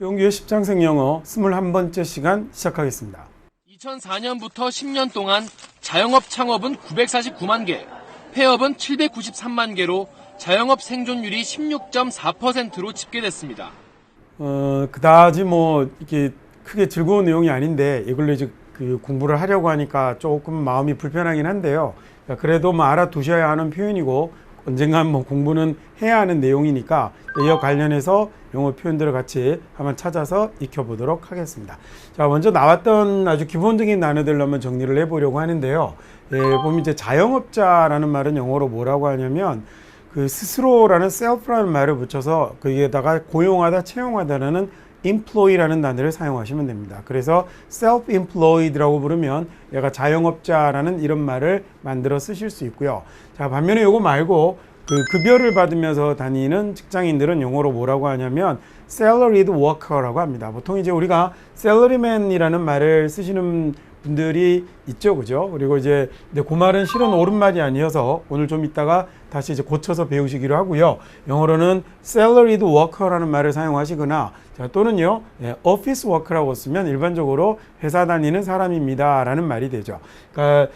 최용규의 십장생 영어 21번째 시간 시작하겠습니다. 2004년부터 10년 동안 자영업 창업은 949만 개, 폐업은 793만 개로 자영업 생존율이 16.4%로 집계됐습니다. 그다지 이렇게 크게 즐거운 내용이 아닌데 이걸로 이제 공부를 하려고 하니까 조금 마음이 불편하긴 한데요. 그래도 알아두셔야 하는 표현이고 언젠간 공부는 해야 하는 내용이니까 이와 관련해서 영어 표현들을 같이 한번 찾아서 익혀보도록 하겠습니다. 자, 먼저 나왔던 아주 기본적인 단어들로 한번 정리를 해보려고 하는데요. 보면 이제 자영업자라는 말은 영어로 뭐라고 하냐면 스스로라는 self라는 말을 붙여서 거기에다가 고용하다, 채용하다라는 employee라는 단어를 사용하시면 됩니다. 그래서 self-employed라고 부르면 얘가 자영업자라는 이런 말을 만들어 쓰실 수 있고요. 자, 반면에 이거 말고 급여를 받으면서 다니는 직장인들은 영어로 뭐라고 하냐면 salaried worker라고 합니다. 보통 이제 우리가 salaryman이라는 말을 쓰시는 분들이 있죠, 그죠? 그리고 이제 근데 그 말은 실은 옳은 말이 아니어서 오늘 좀 이따가 다시 이제 고쳐서 배우시기로 하고요. 영어로는 salaried worker라는 말을 사용하시거나 또는요, office worker라고 쓰면 일반적으로 회사 다니는 사람입니다라는 말이 되죠. 그러니까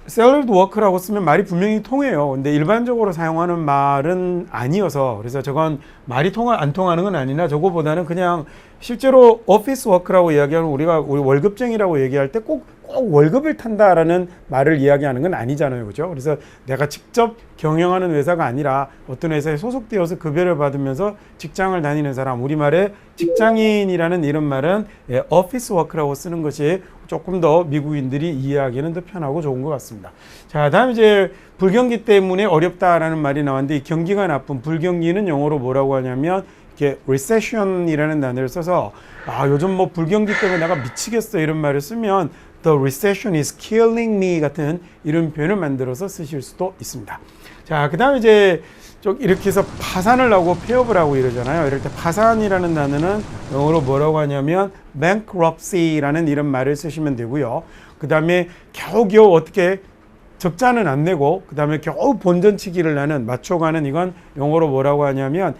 salaried worker라고 쓰면 말이 분명히 통해요. 근데 일반적으로 사용하는 말은 아니어서 그래서 저건 말이 안 통하는 건 아니나 저거보다는 그냥 실제로 오피스 워크라고 이야기하면 우리 월급쟁이라고 얘기할 때 꼭 월급을 탄다라는 말을 이야기하는 건 아니잖아요. 그죠? 그래서 내가 직접 경영하는 회사가 아니라 어떤 회사에 소속되어서 급여를 받으면서 직장을 다니는 사람, 우리말에 직장인이라는 이런 말은 오피스 워크라고 쓰는 것이 조금 더 미국인들이 이해하기는 더 편하고 좋은 것 같습니다. 자, 다음 이제 불경기 때문에 어렵다라는 말이 나왔는데 이 경기가 나쁜 불경기는 영어로 뭐라고 하냐면 이렇게 recession이라는 단어를 써서 요즘 불경기 때문에 내가 미치겠어 이런 말을 쓰면 the recession is killing me 같은 이런 표현을 만들어서 쓰실 수도 있습니다. 자, 그 다음에 이제 이렇게 해서 파산을 하고 폐업을 하고 이러잖아요. 이럴 때 파산이라는 단어는 영어로 뭐라고 하냐면 bankruptcy라는 이런 말을 쓰시면 되고요. 그 다음에 겨우겨우 어떻게 적자는 안 내고 그 다음에 겨우 본전치기를 하는 맞춰가는 이건 영어로 뭐라고 하냐면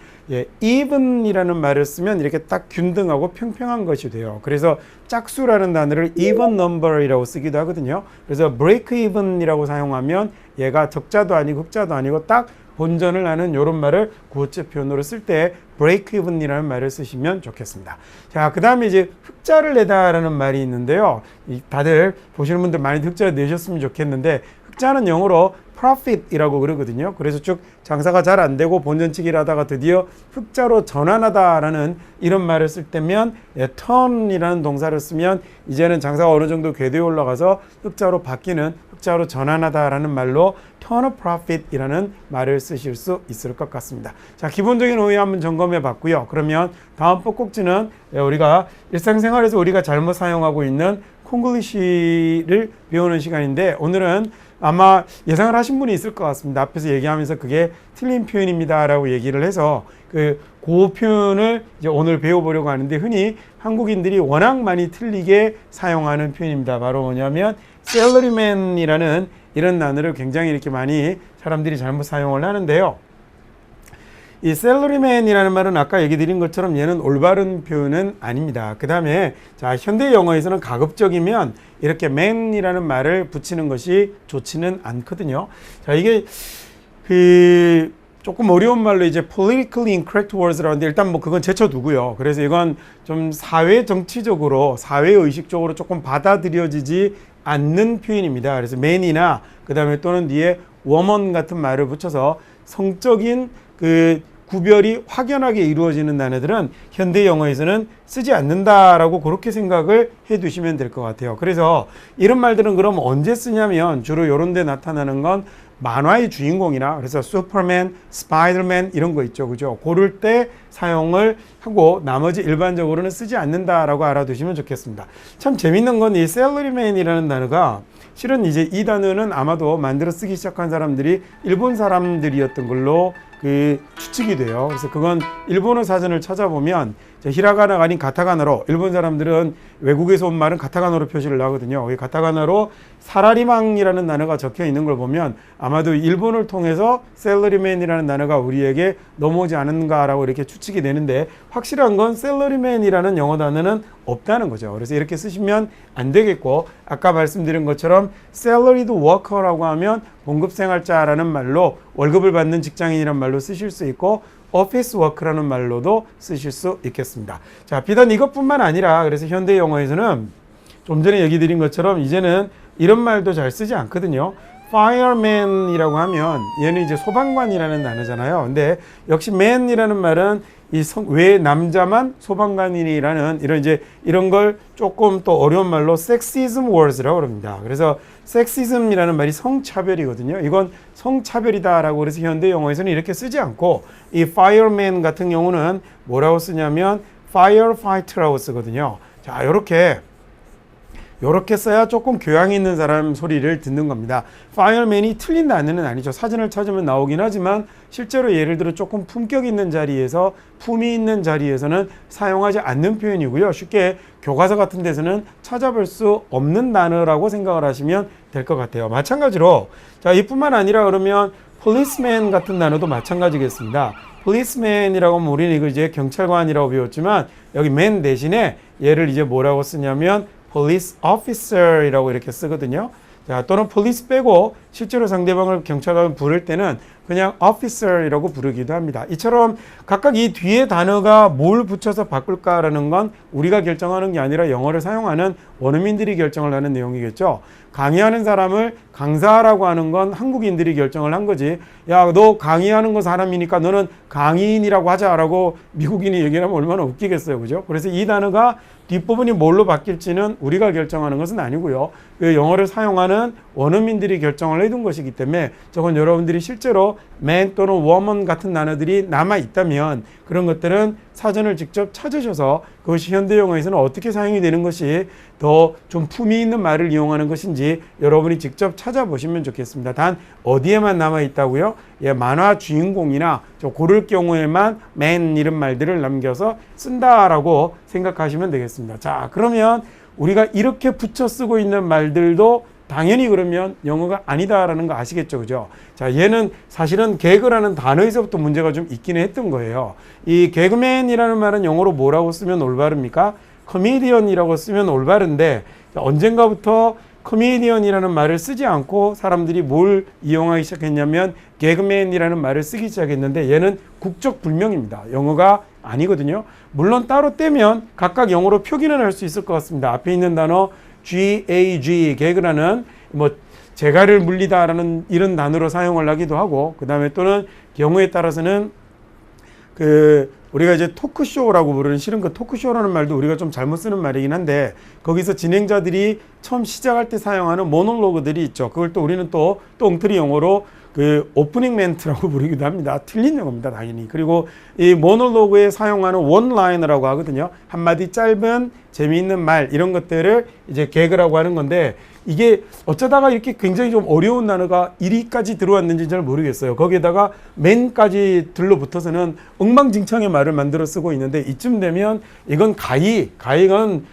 even이라는 말을 쓰면 이렇게 딱 균등하고 평평한 것이 돼요. 그래서 짝수라는 단어를 even number이라고 쓰기도 하거든요. 그래서 break even이라고 사용하면 얘가 적자도 아니고 흑자도 아니고 딱 본전을 하는 이런 말을 구어체 표현으로 쓸 때 break even이라는 말을 쓰시면 좋겠습니다. 자, 그 다음에 이제 흑자를 내다라는 말이 있는데요. 다들 보시는 분들 많이 흑자를 내셨으면 좋겠는데 흑자는 영어로 profit이라고 그러거든요. 그래서 쭉 장사가 잘 안 되고 본전치기를 하다가 드디어 흑자로 전환하다라는 이런 말을 쓸 때면 turn이라는 동사를 쓰면 이제는 장사가 어느 정도 궤도에 올라가서 흑자로 바뀌는 흑자로 전환하다라는 말로 turn a profit이라는 말을 쓰실 수 있을 것 같습니다. 자, 기본적인 오해 한번 점검해 봤고요. 그러면 다음 꼭지는 우리가 일상생활에서 우리가 잘못 사용하고 있는 콩글리시를 배우는 시간인데 오늘은 아마 예상을 하신 분이 있을 것 같습니다. 앞에서 얘기하면서 그게 틀린 표현입니다 라고 얘기를 해서 그 표현을 이제 오늘 배워보려고 하는데 흔히 한국인들이 워낙 많이 틀리게 사용하는 표현입니다. 바로 뭐냐면 salaryman이라는 이런 단어를 굉장히 이렇게 많이 사람들이 잘못 사용을 하는데요. 이 salaryman이라는 말은 아까 얘기 드린 것처럼 얘는 올바른 표현은 아닙니다. 그 다음에 자, 현대 영어에서는 가급적이면 이렇게 man이라는 말을 붙이는 것이 좋지는 않거든요. 자, 이게 조금 어려운 말로 이제 politically incorrect words라고 하는데 일단 그건 제쳐두고요. 그래서 이건 좀 사회 정치적으로, 사회 의식적으로 조금 받아들여지지 않는 표현입니다. 그래서 man이나 그 다음에 또는 뒤에 woman 같은 말을 붙여서 성적인 구별이 확연하게 이루어지는 단어들은 현대 영어에서는 쓰지 않는다라고 그렇게 생각을 해 두시면 될 것 같아요. 그래서 이런 말들은 그럼 언제 쓰냐면 주로 이런 데 나타나는 건 만화의 주인공이나 그래서 슈퍼맨, 스파이더맨 이런 거 있죠. 그죠? 고를 때 사용을 하고 나머지 일반적으로는 쓰지 않는다라고 알아두시면 좋겠습니다. 참 재밌는 건 이 셀러리맨이라는 단어가 실은 이제 이 단어는 아마도 만들어 쓰기 시작한 사람들이 일본 사람들이었던 걸로 그 추측이 돼요. 그래서 그건 일본어 사전을 찾아보면 히라가나가 아닌 가타가나로, 일본 사람들은 외국에서 온 말은 가타가나로 표시를 하거든요. 이 가타가나로 사라리망이라는 단어가 적혀 있는 걸 보면 아마도 일본을 통해서 셀러리맨이라는 단어가 우리에게 넘어오지 않은가라고 이렇게 추측이 되는데, 확실한 건 셀러리맨이라는 영어 단어는 없다는 거죠. 그래서 이렇게 쓰시면 안 되겠고, 아까 말씀드린 것처럼 salaried worker라고 하면 봉급생활자라는 말로 월급을 받는 직장인이란 말로 쓰실 수 있고, 오피스 워크라는 말로도 쓰실 수 있겠습니다. 자, 비단 이것뿐만 아니라 그래서 현대 영어에서는 좀 전에 얘기 드린 것처럼 이제는 이런 말도 잘 쓰지 않거든요. fireman이라고 하면 얘는 이제 소방관이라는 단어잖아요. 근데 역시 man이라는 말은 왜 남자만 소방관이라는 이런 걸 조금 또 어려운 말로 sexism words라고 그럽니다. 그래서 섹시즘이라는 말이 성차별이거든요. 이건 성차별이다라고 그래서 현대 영어에서는 이렇게 쓰지 않고, 이 fireman 같은 경우는 뭐라고 쓰냐면 firefighter라고 쓰거든요. 자, 요렇게 써야 조금 교양 있는 사람 소리를 듣는 겁니다. fireman이 틀린 단어는 아니죠. 사전을 찾으면 나오긴 하지만 실제로 예를 들어 조금 품격 있는 자리에서, 품위 있는 자리에서는 사용하지 않는 표현이고요. 쉽게 교과서 같은 데서는 찾아볼 수 없는 단어라고 생각을 하시면 될 것 같아요. 마찬가지로 자, 이뿐만 아니라 그러면 policeman 같은 단어도 마찬가지겠습니다. policeman이라고 하면 우리는 이거 이제 경찰관이라고 배웠지만 여기 man 대신에 얘를 이제 뭐라고 쓰냐면 police officer이라고 이렇게 쓰거든요. 자, 또는 police 빼고 실제로 상대방을 경찰관 부를 때는 그냥 officer이라고 부르기도 합니다. 이처럼 각각 이 뒤에 단어가 뭘 붙여서 바꿀까라는 건 우리가 결정하는 게 아니라 영어를 사용하는 원어민들이 결정을 하는 내용이겠죠. 강의하는 사람을 강사라고 하는 건 한국인들이 결정을 한 거지. 야, 너 강의하는 거 사람이니까 너는 강의인이라고 하자라고 미국인이 얘기하면 얼마나 웃기겠어요. 그죠? 그래서 이 단어가 뒷부분이 뭘로 바뀔지는 우리가 결정하는 것은 아니고요. 그 영어를 사용하는 원어민들이 결정을 해둔 것이기 때문에 저건 여러분들이 실제로 man 또는 woman 같은 단어들이 남아 있다면 그런 것들은 사전을 직접 찾으셔서 그것이 현대 영어에서는 어떻게 사용이 되는 것이 더 좀 품위 있는 말을 이용하는 것인지 여러분이 직접 찾아보시면 좋겠습니다. 단 어디에만 남아 있다고요? 예, 만화 주인공이나 저 고를 경우에만 man 이런 말들을 남겨서 쓴다라고 생각하시면 되겠습니다. 자, 그러면 우리가 이렇게 붙여 쓰고 있는 말들도 당연히 그러면 영어가 아니다라는 거 아시겠죠, 그죠? 자, 얘는 사실은 개그라는 단어에서부터 문제가 좀 있기는 했던 거예요. 이 개그맨이라는 말은 영어로 뭐라고 쓰면 올바릅니까? 코미디언이라고 쓰면 올바른데 언젠가부터 코미디언이라는 말을 쓰지 않고 사람들이 뭘 이용하기 시작했냐면 개그맨이라는 말을 쓰기 시작했는데 얘는 국적 불명입니다. 영어가 아니거든요. 물론 따로 떼면 각각 영어로 표기는 할 수 있을 것 같습니다. 앞에 있는 단어 GAG, 개그라는 뭐 재갈을 물리다라는 이런 단어로 사용을 하기도 하고, 그 다음에 또는 경우에 따라서는 우리가 이제 토크쇼라고 부르는, 실은 그 토크쇼라는 말도 우리가 좀 잘못 쓰는 말이긴 한데 거기서 진행자들이 처음 시작할 때 사용하는 모놀로그들이 있죠. 그걸 또 우리는 또 엉터리 영어로 그 오프닝 멘트라고 부르기도 합니다. 틀린 영어입니다, 당연히. 그리고 이 모놀로그에 사용하는 원라이너라고 하거든요. 한마디 짧은 재미있는 말, 이런 것들을 이제 개그라고 하는 건데, 이게 어쩌다가 이렇게 굉장히 좀 어려운 단어가 1위까지 들어왔는지 잘 모르겠어요. 거기에다가 맨까지 들러붙어서는 엉망진창의 말을 만들어 쓰고 있는데, 이쯤 되면 이건 가히건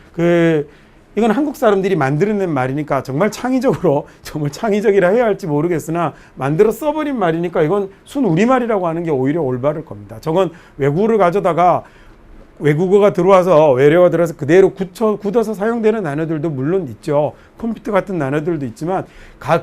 이건 한국 사람들이 만들어낸 말이니까 정말 창의적이라 해야 할지 모르겠으나 만들어 써버린 말이니까 이건 순 우리말이라고 하는 게 오히려 올바를 겁니다. 저건 외국어를 가져다가 외국어가 들어와서 외래어가 들어와서 그대로 굳어서 사용되는 단어들도 물론 있죠. 컴퓨터 같은 단어들도 있지만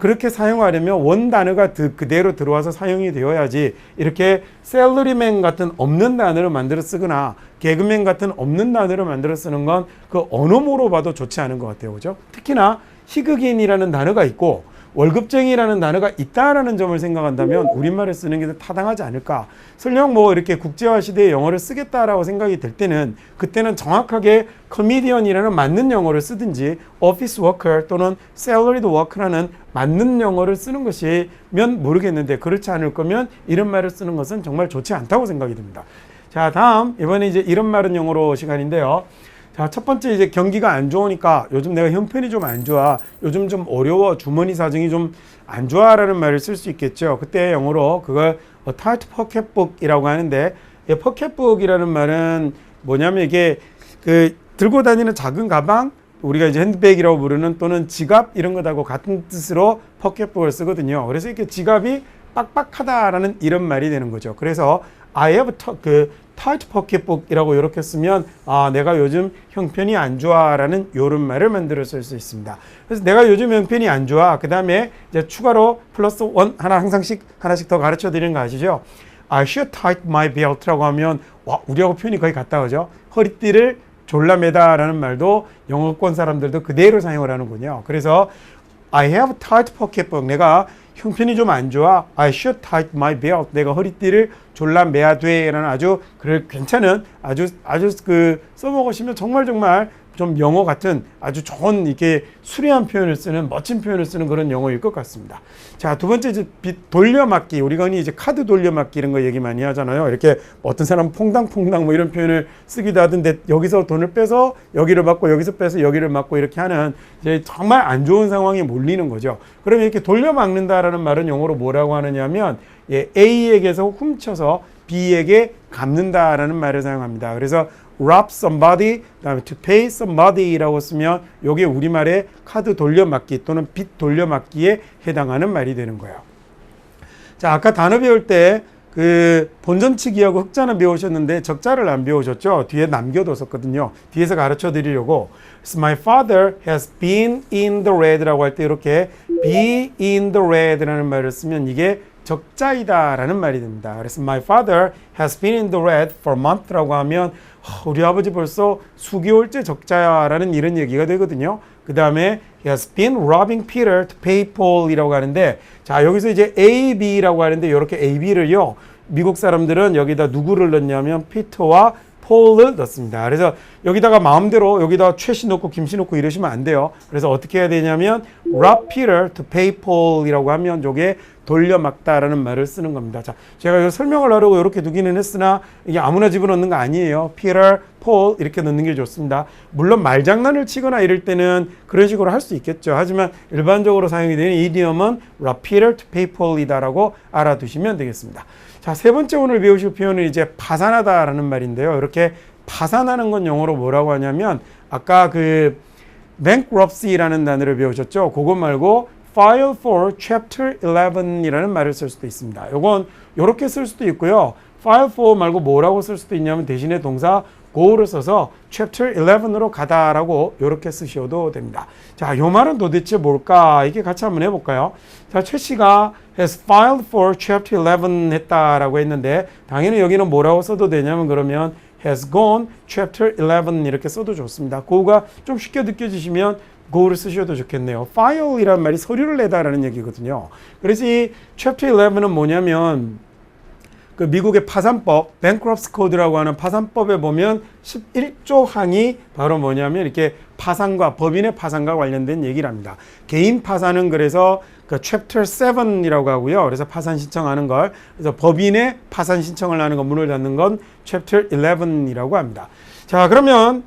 그렇게 사용하려면 원 단어가 그대로 들어와서 사용이 되어야지, 이렇게 셀러리맨 같은 없는 단어를 만들어 쓰거나 개그맨 같은 없는 단어를 만들어 쓰는 건 그 언어모로 봐도 좋지 않은 것 같아요. 그죠? 특히나 희극인이라는 단어가 있고 월급쟁이라는 단어가 있다라는 점을 생각한다면 우리말을 쓰는 게 더 타당하지 않을까. 설령 뭐 이렇게 국제화 시대에 영어를 쓰겠다라고 생각이 될 때는 그때는 정확하게 코미디언이라는 맞는 영어를 쓰든지 오피스 워커 또는 샐러리드 워커라는 맞는 영어를 쓰는 것이면 모르겠는데, 그렇지 않을 거면 이런 말을 쓰는 것은 정말 좋지 않다고 생각이 듭니다. 자, 다음 이번에 이제 이런 말은 영어로 시간인데요. 자, 첫 번째 이제 경기가 안 좋으니까 요즘 내가 형편이 좀 안 좋아, 요즘 좀 어려워, 주머니 사정이 좀 안 좋아라는 말을 쓸 수 있겠죠. 그때 영어로 그걸 tight pocketbook이라고 하는데, 이 pocketbook이라는 말은 뭐냐면 이게 그 들고 다니는 작은 가방, 우리가 이제 핸드백이라고 부르는 또는 지갑 이런 것하고 같은 뜻으로 pocketbook을 쓰거든요. 그래서 이렇게 지갑이 빡빡하다라는 이런 말이 되는 거죠. 그래서 I have tight pocketbook이라고 이렇게 쓰면 내가 요즘 형편이 안 좋아라는 이런 말을 만들어 쓸 수 있습니다. 그래서 내가 요즘 형편이 안 좋아. 그 다음에 이제 추가로 플러스 원 하나씩 더 가르쳐 드리는 거 아시죠? I should tighten my belt라고 하면 우리하고 표현이 거의 같다 그죠? 허리띠를 졸라매다라는 말도 영어권 사람들도 그대로 사용을 하는군요. 그래서 I have tight pocketbook. 내가 형편이 좀 안 좋아. I should tighten my belt. 내가 허리띠를 졸라매야 돼라는 아주 괜찮은 아주 써먹으시면 정말 좀 영어 같은 아주 좋은 이렇게 수려한 표현을 쓰는 멋진 표현을 쓰는 그런 영어일 것 같습니다. 자, 두 번째 이제 빚 돌려막기. 우리가 흔히 이제 카드 돌려막기 이런 거 얘기 많이 하잖아요. 이렇게 어떤 사람은 퐁당퐁당 뭐 이런 표현을 쓰기도 하던데 여기서 돈을 빼서 여기를 받고 여기서 빼서 여기를 받고 이렇게 하는 이제 정말 안 좋은 상황에 몰리는 거죠. 그러면 이렇게 돌려막는다라는 말은 영어로 뭐라고 하느냐면 A에게서 훔쳐서 B에게 갚는다라는 말을 사용합니다. 그래서 rob somebody, 그다음에 to pay somebody라고 쓰면 이게 우리말의 카드 돌려막기 또는 빚 돌려막기에 해당하는 말이 되는 거예요. 자, 아까 단어 배울 때 그 본전치기하고 흑자는 배우셨는데 적자를 안 배우셨죠? 뒤에 남겨뒀었거든요. 뒤에서 가르쳐 드리려고. So my father has been in the red라고 할 때 이렇게 be in the red라는 말을 쓰면 이게 적자이다라는 말이 됩니다. 그래서 my father has been in the red for a month라고 하면 우리 아버지 벌써 수개월째 적자야라는 이런 얘기가 되거든요. 그 다음에 he has been robbing Peter to pay Paul이라고 하는데, 자, 여기서 이제 A, B라고 하는데 이렇게 A, B를요 미국 사람들은 여기다 누구를 넣냐면 피터와 폴을 넣습니다. 그래서 여기다가 마음대로 여기다가 최씨 넣고 김씨 넣고 이러시면 안 돼요. 그래서 어떻게 해야 되냐면 rob Peter to pay Paul이라고 하면 저게 돌려막다라는 말을 쓰는 겁니다. 자, 제가 이거 설명을 하려고 이렇게 두기는 했으나 이게 아무나 집어넣는 거 아니에요. Peter, Paul 이렇게 넣는 게 좋습니다. 물론 말장난을 치거나 이럴 때는 그런 식으로 할 수 있겠죠. 하지만 일반적으로 사용이 되는 이디엄은 rob Peter to pay Paul이다라고 알아두시면 되겠습니다. 자, 세 번째 오늘 배우실 표현은 이제 파산하다라는 말인데요. 이렇게 파산하는 건 영어로 뭐라고 하냐면 아까 그 bankruptcy라는 단어를 배우셨죠. 그거 말고 file for chapter 11이라는 말을 쓸 수도 있습니다. 요건 요렇게 쓸 수도 있고요. file for 말고 뭐라고 쓸 수도 있냐면 대신에 동사 go를 써서 chapter 11으로 가다라고 요렇게 쓰셔도 됩니다. 자, 요 말은 도대체 뭘까? 이게 같이 한번 해볼까요? 자, 최 씨가 has filed for chapter 11 했다라고 했는데 당연히 여기는 뭐라고 써도 되냐면 그러면 has gone chapter 11 이렇게 써도 좋습니다. go가 좀 쉽게 느껴지시면 go를 쓰셔도 좋겠네요. file이란 말이 서류를 내다라는 얘기거든요. 그래서 이 chapter 11은 뭐냐면 그 미국의 파산법, bankruptcy code라고 하는 파산법에 보면 11조 항이 바로 뭐냐면 이렇게 파산과 법인의 파산과 관련된 얘기를 합니다. 개인 파산은 그래서 그 chapter 7이라고 하고요. 그래서 파산 신청하는 걸, 그래서 법인의 파산 신청을 하는 거, 문을 닫는 건 chapter 11이라고 합니다. 자, 그러면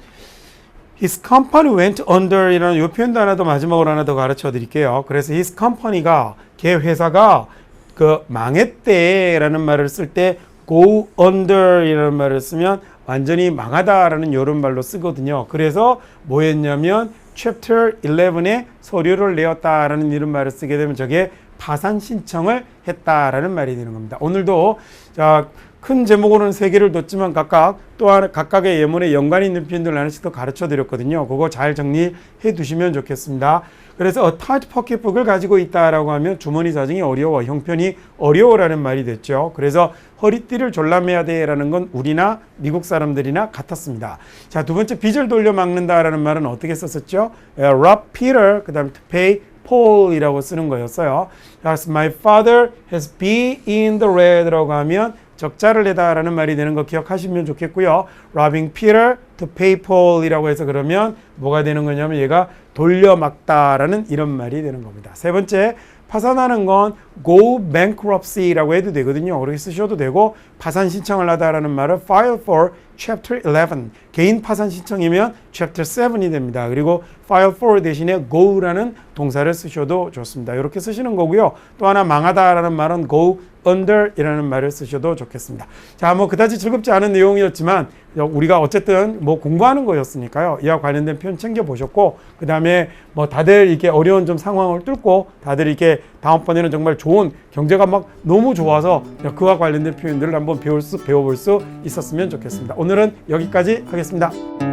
his company went under 이라는 이 표현도 하나 더 마지막으로 하나 더 가르쳐 드릴게요. 그래서 his company가 걔 회사가 그 망했대라는 말을 쓸 때 go under 이라는 말을 쓰면 완전히 망하다라는 이런 말로 쓰거든요. 그래서 뭐 했냐면 chapter 11에 서류를 내었다라는 이런 말을 쓰게 되면 저게 파산 신청을 했다라는 말이 되는 겁니다. 오늘도 자, 큰 제목으로는 3개를 뒀지만 각각의 예문에 연관이 있는 표현들을 하나씩 더 가르쳐 드렸거든요. 그거 잘 정리해 두시면 좋겠습니다. 그래서 a tight pocketbook을 가지고 있다라고 하면 주머니 사정이 어려워, 형편이 어려워라는 말이 됐죠. 그래서 허리띠를 졸라매야 돼라는 건 우리나 미국 사람들이나 같았습니다. 자, 두 번째 빚을 돌려막는다라는 말은 어떻게 썼었죠? rob Peter, 그 다음에 to pay Paul이라고 쓰는 거였어요. 그래서 my father has been in the red라고 하면 적자를 내다라는 말이 되는 거 기억하시면 좋겠고요. robbing Peter to pay Paul이라고 해서 그러면 뭐가 되는 거냐면 얘가 돌려막다라는 이런 말이 되는 겁니다. 세 번째, 파산하는 건 go bankruptcy라고 해도 되거든요. 그렇게 쓰셔도 되고 파산 신청을 하다라는 말은 file for chapter 11. 개인 파산 신청이면 chapter 7이 됩니다. 그리고 file for 대신에 go라는 동사를 쓰셔도 좋습니다. 이렇게 쓰시는 거고요. 또 하나 망하다라는 말은 go under이라는 말을 쓰셔도 좋겠습니다. 자, 뭐 그다지 즐겁지 않은 내용이었지만 우리가 어쨌든 뭐 공부하는 거였으니까요. 이와 관련된 표현 챙겨 보셨고, 그 다음에 뭐 다들 이렇게 어려운 좀 상황을 뚫고 다들 이렇게 다음번에는 정말 좋은 경제가 막 너무 좋아서 그와 관련된 표현들을 한번 배워볼 수 있었으면 좋겠습니다. 오늘은 여기까지 하겠습니다.